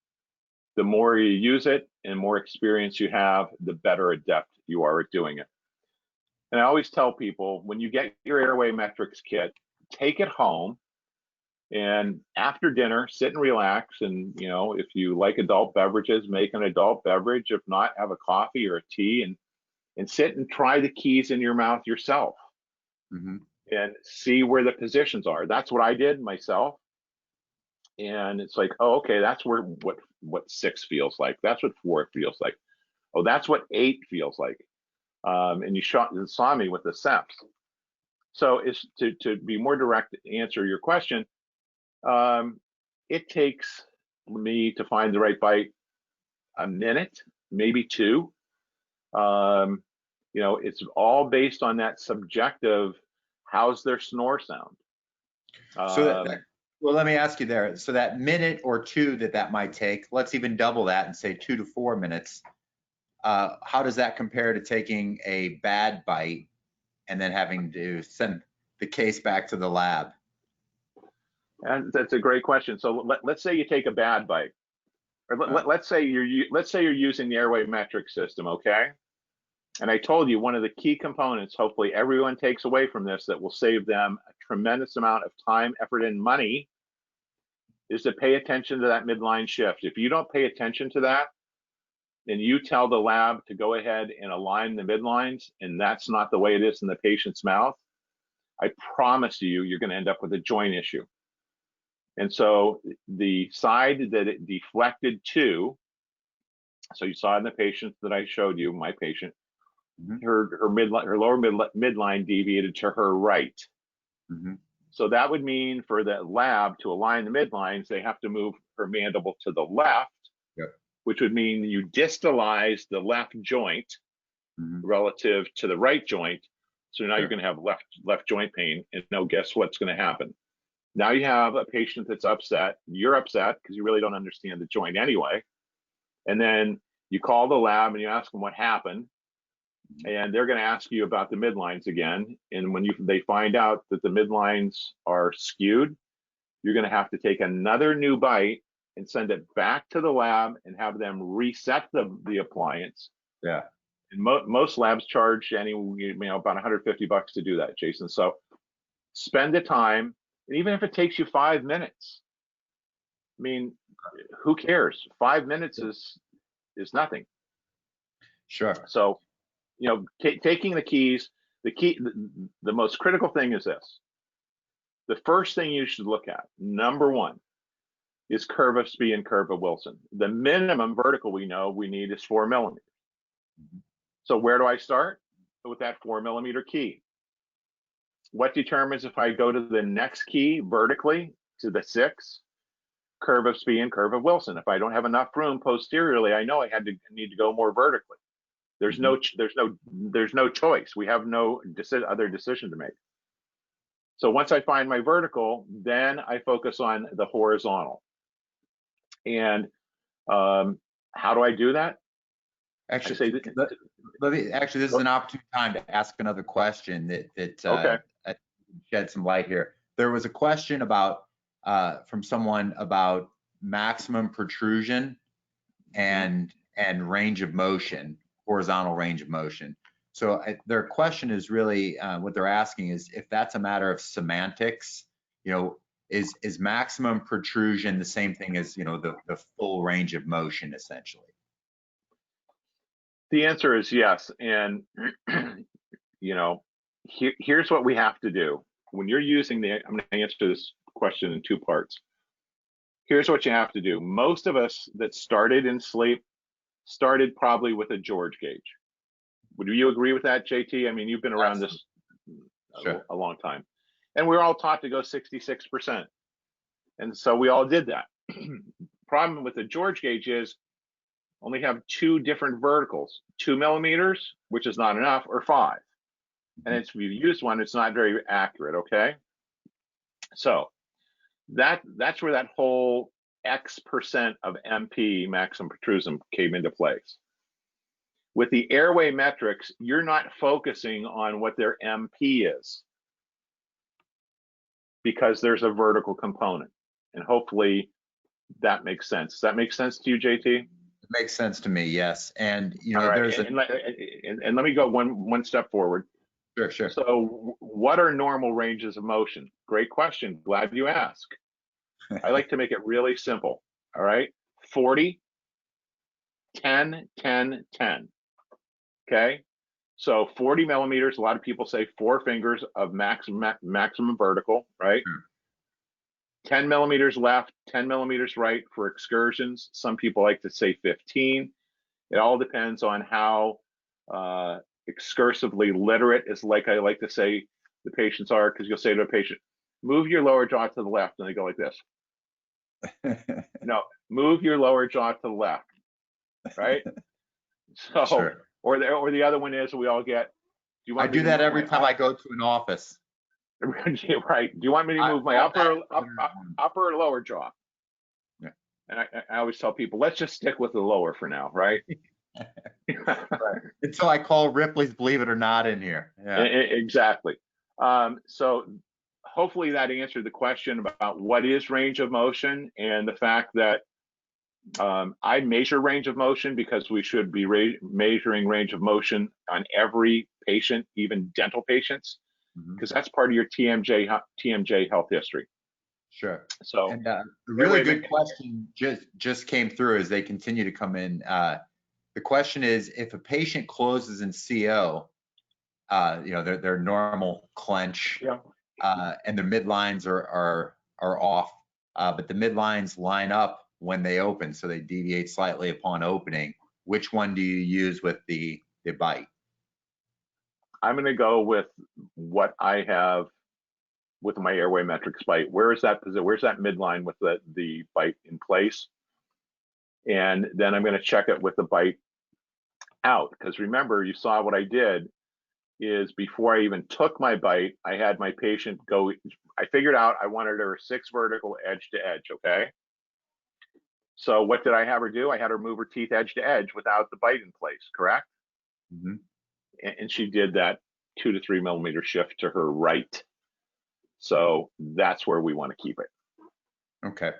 the more you use it and more experience you have, the better adept you are at doing it. And I always tell people, when you get your airway metrics kit, take it home, and after dinner, sit and relax. And, you know, if you like adult beverages, make an adult beverage. If not, have a coffee or a tea, and sit and try the keys in your mouth yourself. Mm-hmm. And see where the positions are. That's what I did myself. And it's like, oh, okay, that's where what 6 feels like. That's what 4 feels like. Oh, that's what 8 feels like. And you saw me with the SEPs. So it's to be more direct to answer your question. It takes me to find the right bite a minute, maybe 2. You know, it's all based on that subjective. How's their snore sound? Well, let me ask you there. So that minute or 2 that might take, let's even double that and say 2 to 4 minutes. How does that compare to taking a bad bite and then having to send the case back to the lab? And that's a great question. So let's say you take a bad bite, or let's say you're using the airway metric system, okay? And I told you, one of the key components, hopefully everyone takes away from this, that will save them a tremendous amount of time, effort, and money, is to pay attention to that midline shift. If you don't pay attention to that, and you tell the lab to go ahead and align the midlines, and that's not the way it is in the patient's mouth, I promise you, you're going to end up with a joint issue. And so the side that it deflected to, so you saw in the patient that I showed you, my patient, her lower midline deviated to her right. Mm-hmm. So that would mean for the lab to align the midlines, they have to move her mandible to the left, which would mean you distalize the left joint relative to the right joint. So now you're going to have left joint pain, and now guess what's going to happen? Now you have a patient that's upset. You're upset because you really don't understand the joint anyway. And then you call the lab and you ask them what happened. And they're going to ask you about the midlines again. And when they find out that the midlines are skewed, you're going to have to take another new bite and send it back to the lab and have them reset the appliance. Yeah. And most labs charge about $150 to do that, Jason. So spend the time, and even if it takes you 5 minutes, I mean, who cares? 5 minutes is nothing. Sure. So, you know, taking the keys, the most critical thing is this. The first thing you should look at, number 1, is curve of Spee and curve of Wilson. The minimum vertical we know we need is 4 millimeters. So where do I start? With that 4 millimeter key. What determines if I go to the next key vertically to the 6? Curve of Spee and curve of Wilson. If I don't have enough room posteriorly, I know I need to go more vertically. There's no choice. We have no other decision to make. So once I find my vertical, then I focus on the horizontal. And How do I do that? Actually, this is an opportune time to ask another question that shed some light here. There was a question about from someone about maximum protrusion and range of motion, horizontal range of motion. So their question is really what they're asking is if that's a matter of semantics, is maximum protrusion the same thing as the full range of motion essentially? The answer is yes. And, here's what we have to do. When you're using I'm going to answer this question in two parts. Here's what you have to do. Most of us that started in sleep started probably with a George gauge. Would you agree with that, JT? I mean, you've been around this a long time. And we were all taught to go 66%. And so we all did that. Problem with the George gauge is only have two different verticals, 2 millimeters, which is not enough, or 5. And if you use one, it's not very accurate, okay? So that's where that whole X% of MP, maximum protrusion, came into place. With the airway metrics, you're not focusing on what their MP is because there's a vertical component. And hopefully that makes sense. Does that make sense to you, JT? It makes sense to me, yes. And there's and let me go one step forward. Sure. So what are normal ranges of motion? Great question. Glad you asked. I like to make it really simple. All right. 40, 10, 10, 10. Okay. So 40 millimeters, a lot of people say 4 fingers of maximum vertical, right? 10 millimeters left, 10 millimeters right for excursions. Some people like to say 15. It all depends on how excursively literate is, like I like to say the patients are, because you'll say to a patient, move your lower jaw to the left, and they go like this. No, move your lower jaw to the left, right? So, sure. or the other one is we all get. Do you want I do that every time I go to an office. Right. Do you want me to move my upper or lower jaw? Yeah. And I always tell people, let's just stick with the lower for now, right? Right. Until I call Ripley's Believe It or Not in here. Yeah. Exactly. So hopefully that answered the question about what is range of motion, and the fact that I measure range of motion because we should be measuring range of motion on every patient, even dental patients, because that's part of your TMJ health history. Sure. So, and a really good question just came through as they continue to come in. The question is, if a patient closes in CO, their normal clench, and the midlines are off, but the midlines line up when they open, so they deviate slightly upon opening. Which one do you use with the bite? I'm going to go with what I have with my airway metrics bite. Where's that midline with the bite in place? And then I'm going to check it with the bite out, because remember, you saw what I did is before I even took my bite, I had my patient go, I figured out I wanted her 6 vertical edge to edge, okay? So what did I have her do? I had her move her teeth edge to edge without the bite in place, correct? And she did that 2 to 3 millimeter shift to her right. So that's where we want to keep it. Okay.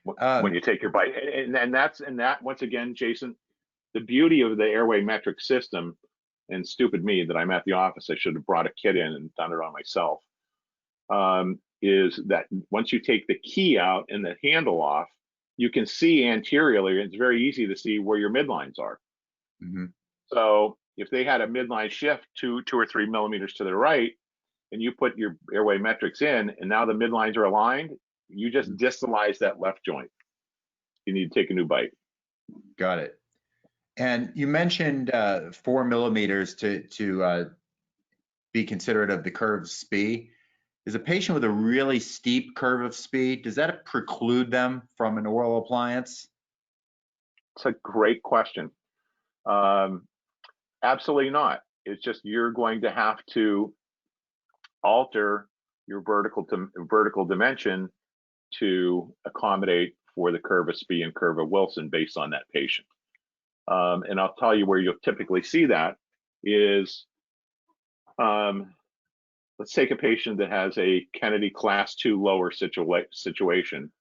When you take your bite, and that once again, Jason, the beauty of the airway metric system, and stupid me that I'm at the office, I should have brought a kit in and done it on myself, is that once you take the key out and the handle off, you can see anteriorly. It's very easy to see where your midlines are. So if they had a midline shift 2 or 3 millimeters to the right, and you put your airway metrics in, and now the midlines are aligned, you just distalize that left joint. You need to take a new bite. Got it. And you mentioned 4 millimeters to be considerate of the curve of SPE. Is a patient with a really steep curve of SPE, does that preclude them from an oral appliance? It's a great question. Absolutely not. It's just you're going to have to alter your vertical dimension to accommodate for the curve of Spee and curve of Wilson based on that patient. And I'll tell you where you'll typically see that is, let's take a patient that has a Kennedy class 2 lower situation,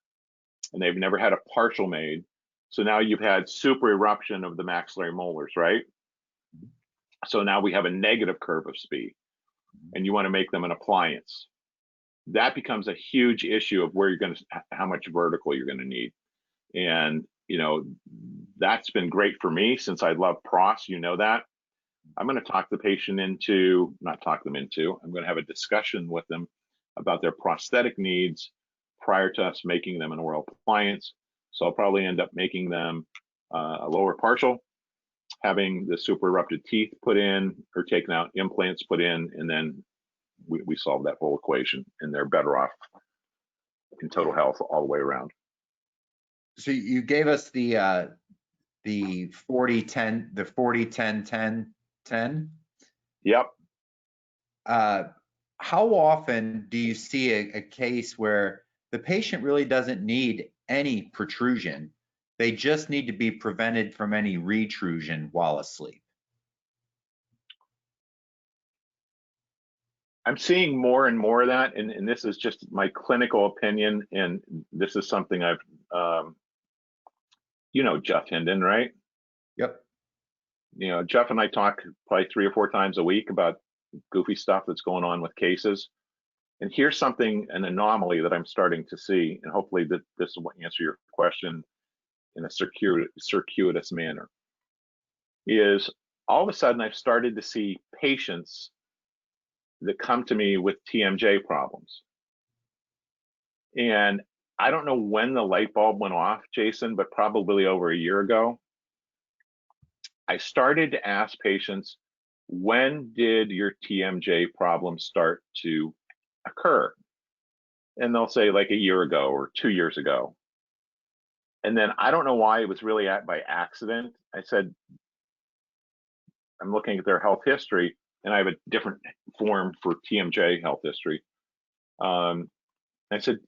and they've never had a partial made. So now you've had super eruption of the maxillary molars, right? So now we have a negative curve of Spee, and you want to make them an appliance. That becomes a huge issue of where you're going to, how much vertical you're going to need. And, you know, that's been great for me since I love pros, you know that. I'm going to talk the patient into, not talk them into, I'm going to have a discussion with them about their prosthetic needs prior to us making them an oral appliance. So I'll probably end up making them a lower partial, having the super erupted teeth put in or taken out, implants put in, and then we solve that whole equation, and they're better off in total health all the way around. So you gave us the 40-10, the 40-10-10-10. Yep. How often do you see a case where the patient really doesn't need any protrusion? They just need to be prevented from any retrusion while asleep. I'm seeing more and more of that, and this is just my clinical opinion, and this is something I've, you know, Jeff Hinden, right? Yep. You know, Jeff and I talk probably 3 or 4 times a week about goofy stuff that's going on with cases. And here's something, an anomaly that I'm starting to see, and hopefully that this will answer your question in a circuitous manner, is all of a sudden I've started to see patients that come to me with TMJ problems. And I don't know when the light bulb went off, Jason, but probably over a year ago. I started to ask patients, when did your TMJ problem start to occur? And they'll say like a year ago or 2 years ago. And then I don't know why it was really by accident. I said, I'm looking at their health history, and I have a different form for TMJ health history. I said,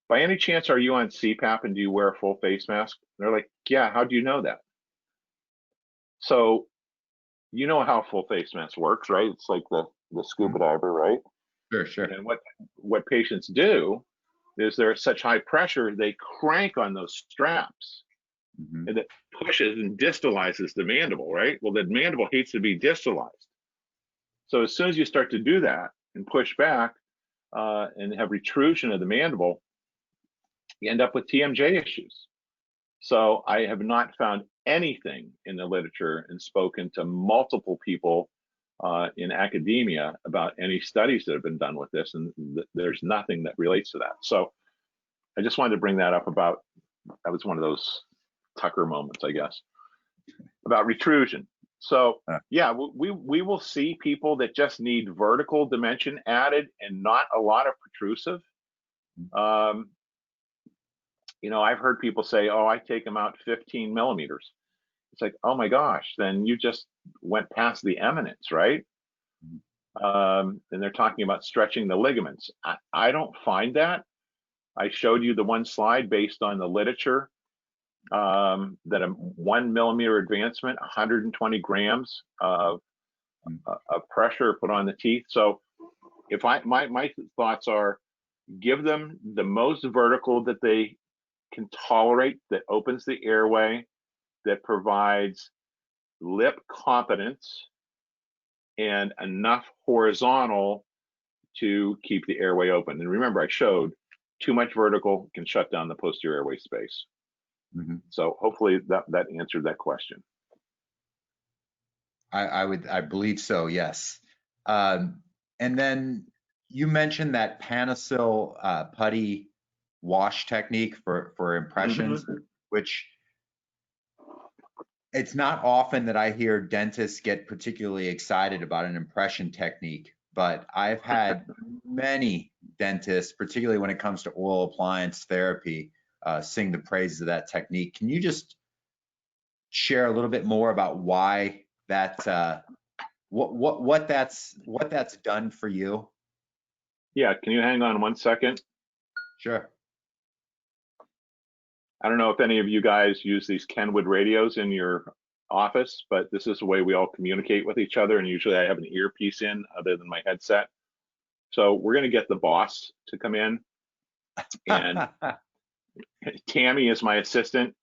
by any chance, are you on CPAP and do you wear a full face mask? And they're like, yeah, how do you know that? So you know how full face mask works, right? It's like the scuba diver, right? Sure, sure. And what patients do is they're at such high pressure, they crank on those straps, and it pushes and distalizes the mandible, right? Well, the mandible hates to be distalized. So as soon as you start to do that and push back and have retrusion of the mandible, you end up with TMJ issues. So I have not found anything in the literature and spoken to multiple people in academia about any studies that have been done with this, and there's nothing that relates to that. So I just wanted to bring that up about, that was one of those Tucker moments, I guess, about retrusion. So yeah, we will see people that just need vertical dimension added and not a lot of protrusive. You know, I've heard people say, oh, I take them out 15 millimeters. It's like, oh my gosh, then you just went past the eminence, right? And they're talking about stretching the ligaments. I don't find that. I showed you the one slide based on the literature that a 1 millimeter advancement, 120 grams of pressure put on the teeth. So if my thoughts are, give them the most vertical that they can tolerate, that opens the airway, that provides lip competence and enough horizontal to keep the airway open. And remember, I showed too much vertical can shut down the posterior airway space. So hopefully that answered that question. I believe so, yes. And then you mentioned that Panasil putty wash technique for impressions, which it's not often that I hear dentists get particularly excited about an impression technique, but I've had many dentists, particularly when it comes to oral appliance therapy, sing the praises of that technique. Can you just share a little bit more about why that, what that's done for you? Yeah, can you hang on 1 second? Sure. I don't know if any of you guys use these Kenwood radios in your office, but this is the way we all communicate with each other. And usually I have an earpiece in other than my headset. So we're going to get the boss to come in, and Tammy is my assistant.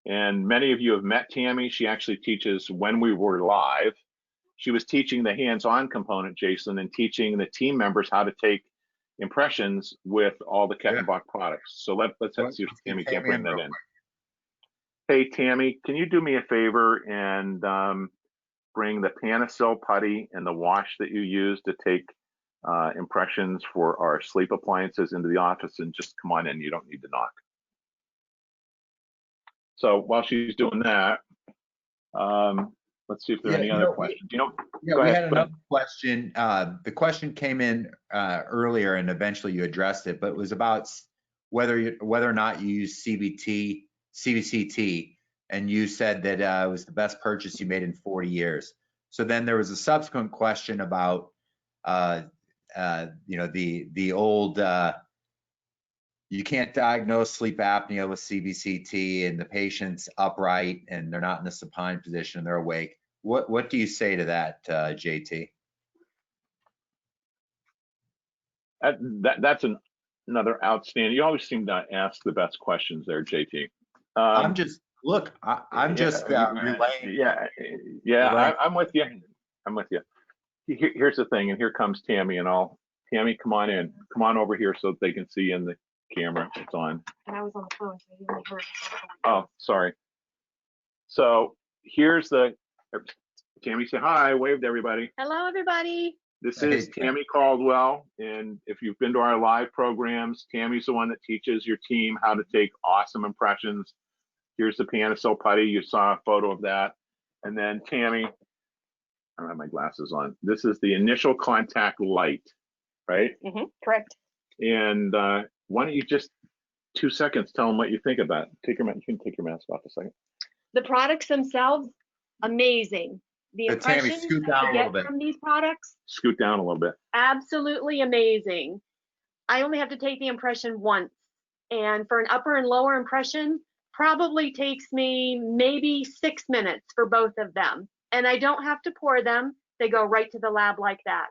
And many of you have met Tammy. She actually teaches when we were live. She was teaching the hands-on component, Jason, and teaching the team members how to take impressions with all the Kettenbach products. So let's see if Tammy can bring that in. Hey, Tammy, can you do me a favor and bring the Panasil putty and the wash that you use to take impressions for our sleep appliances into the office, and just come on in. You don't need to knock. So while she's doing that, let's see if there are any other questions. We had another question. The question came in earlier, and eventually you addressed it, but it was about whether or not you use CBCT, and you said that it was the best purchase you made in 40 years. So then there was a subsequent question about the old you can't diagnose sleep apnea with CBCT, and the patient's upright and they're not in the supine position, they're awake. What do you say to that, JT? That's another outstanding. You always seem to ask the best questions there, JT. I'm just relaying. Yeah. I'm with you. I'm with you. Here's the thing, and here comes Tammy, and Tammy, come on in. Come on over here so that they can see you in the camera. It's on. And I was on the phone, so you only heard. Oh, sorry. So here's Tammy, say hi, wave to everybody. Hello, everybody. This is Tammy Caldwell, and if you've been to our live programs, Tammy's the one that teaches your team how to take awesome impressions. Here's the Panasil putty. You saw a photo of that. And then Tammy, I don't have my glasses on. This is the initial contact light, right? Mm-hmm, correct. And why don't you just 2 seconds tell them what you think about it. You can take your mask off a second. The products themselves, amazing. The Tammy, impressions scoot down a you little get bit. from these products, Scoot down a little bit. absolutely amazing. I only have to take the impression once. And for an upper and lower impression, probably takes me maybe 6 minutes for both of them. And I don't have to pour them. They go right to the lab like that.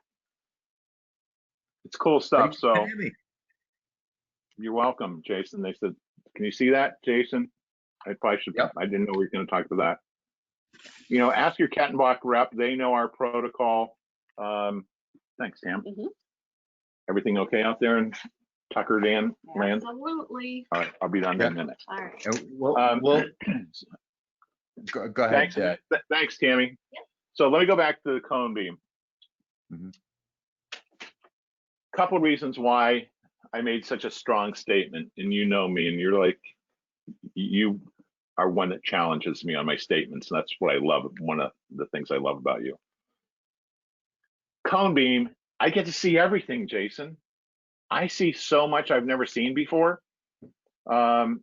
It's cool stuff. So Tammy. you're welcome, Jason. They said, can you see that, Jason? I probably should. Yep. I didn't know we were going to talk about that. Ask your Kettenbach rep. They know our protocol. Thanks, Tam. Mm-hmm. Everything okay out there in Tucker, Dan, land? Absolutely. All right, I'll be done in a minute. All right. Go ahead. Thanks, Tammy. Yep. So let me go back to the cone beam. Mm-hmm. Couple of reasons why I made such a strong statement, and you know me, and you're like, you are one that challenges me on my statements, and that's what I love. One of the things I love about you. Cone beam, I get to see everything, Jason. I see so much I've never seen before. I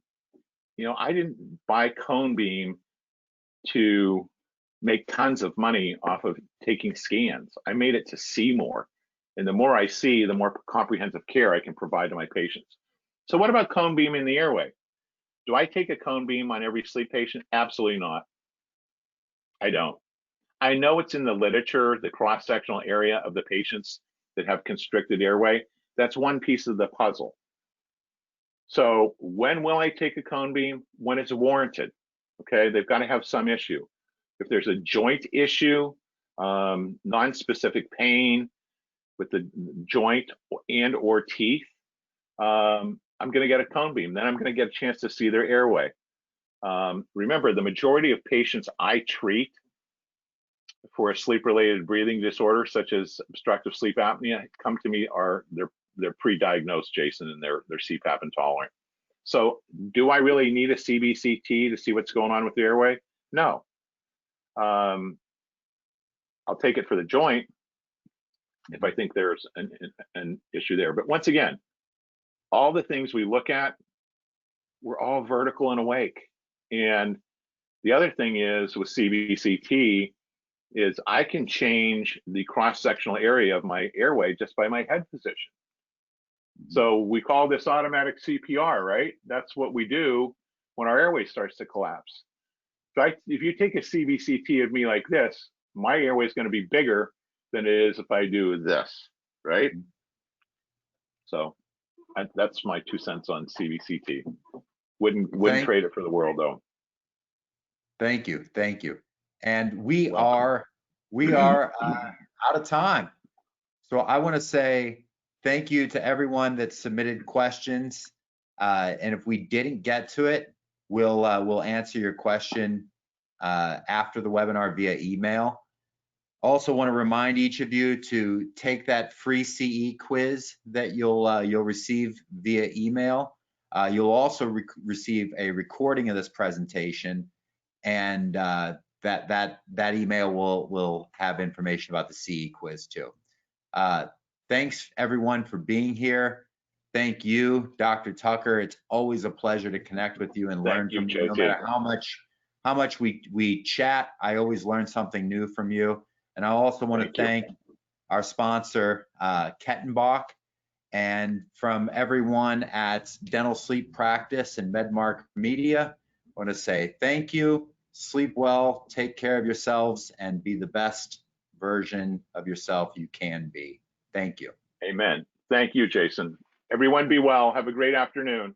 didn't buy cone beam to make tons of money off of taking scans. I made it to see more. And the more I see, the more comprehensive care I can provide to my patients. So what about cone beam in the airway? Do I take a cone beam on every sleep patient? Absolutely not. I don't. I know it's in the literature, the cross-sectional area of the patients that have constricted airway. That's one piece of the puzzle. So when will I take a cone beam? When it's warranted. Okay, they've got to have some issue. If there's a joint issue, non-specific pain with the joint and or teeth, I'm going to get a cone beam. Then I'm going to get a chance to see their airway. Remember, the majority of patients I treat for a sleep-related breathing disorder, such as obstructive sleep apnea, come to me they're pre-diagnosed, Jason, and they're CPAP intolerant. So do I really need a CBCT to see what's going on with the airway? No. I'll take it for the joint if I think there's an issue there. But once again, all the things we look at, we're all vertical and awake. And the other thing is with CBCT is I can change the cross-sectional area of my airway just by my head position. So we call this automatic CPR, right? That's what we do when our airway starts to collapse. So if you take a CBCT of me like this, my airway is going to be bigger than it is if I do this, right? So that's my 2 cents on CBCT. Wouldn't trade it for the world though. Thank you, thank you. And we Welcome. are out of time. So I want to say thank you to everyone that submitted questions. And if we didn't get to it, we'll answer your question after the webinar via email. Also want to remind each of you to take that free CE quiz that you'll receive via email. You'll also receive a recording of this presentation, and that email will have information about the CE quiz too. Thanks everyone for being here. Thank you, Dr. Tucker. It's always a pleasure to connect with you and learn from you. No matter how much we chat, I always learn something new from you. And I also want to thank our sponsor, Kettenbach, and from everyone at Dental Sleep Practice and MedMark Media, I want to say thank you, sleep well, take care of yourselves, and be the best version of yourself you can be. Thank you. Amen. Thank you, Jason. Everyone be well. Have a great afternoon.